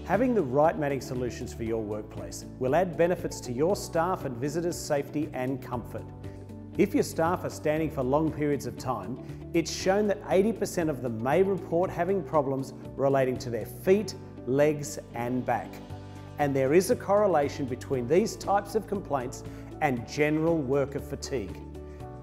Having the right matting solutions for your workplace will add benefits to your staff and visitors' safety and comfort. If your staff are standing for long periods of time, it's shown that 80% of them may report having problems relating to their feet, legs and back. And there is a correlation between these types of complaints and general worker fatigue.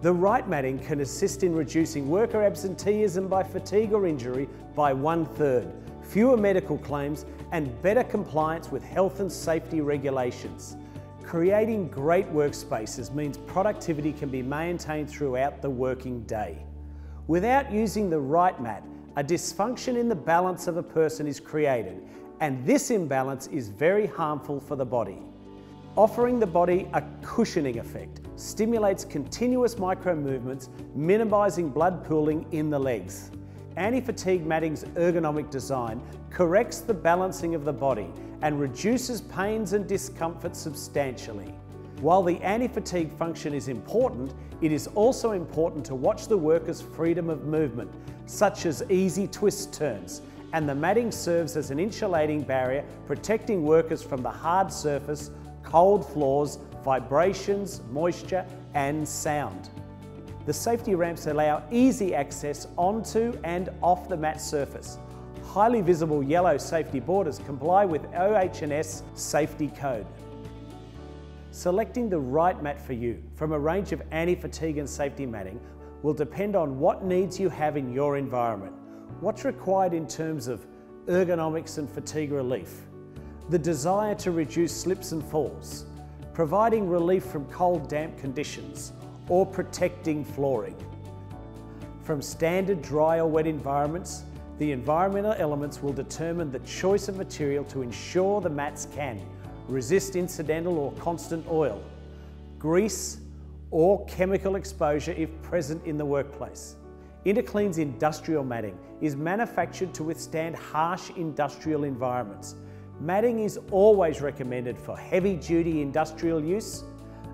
The right matting can assist in reducing worker absenteeism by fatigue or injury by 1/3, fewer medical claims and better compliance with health and safety regulations. Creating great workspaces means productivity can be maintained throughout the working day. Without using the right mat, a dysfunction in the balance of a person is created, and this imbalance is very harmful for the body. Offering the body a cushioning effect stimulates continuous micro movements, minimising blood pooling in the legs. Anti-fatigue matting's ergonomic design corrects the balancing of the body and reduces pains and discomfort substantially. While the anti-fatigue function is important, it is also important to watch the worker's freedom of movement, such as easy twist turns, and the matting serves as an insulating barrier, protecting workers from the hard surface, cold floors, vibrations, moisture and sound. The safety ramps allow easy access onto and off the mat surface. Highly visible yellow safety borders comply with OH&S safety code. Selecting the right mat for you from a range of anti-fatigue and safety matting will depend on what needs you have in your environment, what's required in terms of ergonomics and fatigue relief, the desire to reduce slips and falls, providing relief from cold, damp conditions, or protecting flooring. From standard dry or wet environments, the environmental elements will determine the choice of material to ensure the mats can resist incidental or constant oil, grease, or chemical exposure if present in the workplace. Interclean's industrial matting is manufactured to withstand harsh industrial environments. Matting is always recommended for heavy-duty industrial use,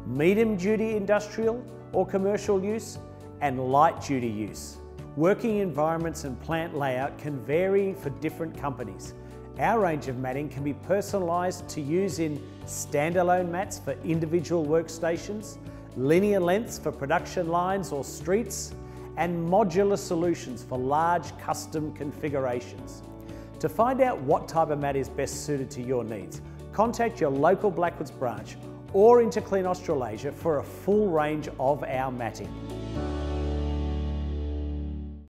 medium-duty industrial or commercial use, and light-duty use. Working environments and plant layout can vary for different companies. Our range of matting can be personalised to use in standalone mats for individual workstations, linear lengths for production lines or streets, and modular solutions for large custom configurations. To find out what type of mat is best suited to your needs, contact your local Blackwoods branch or Interclean Australasia for a full range of our matting.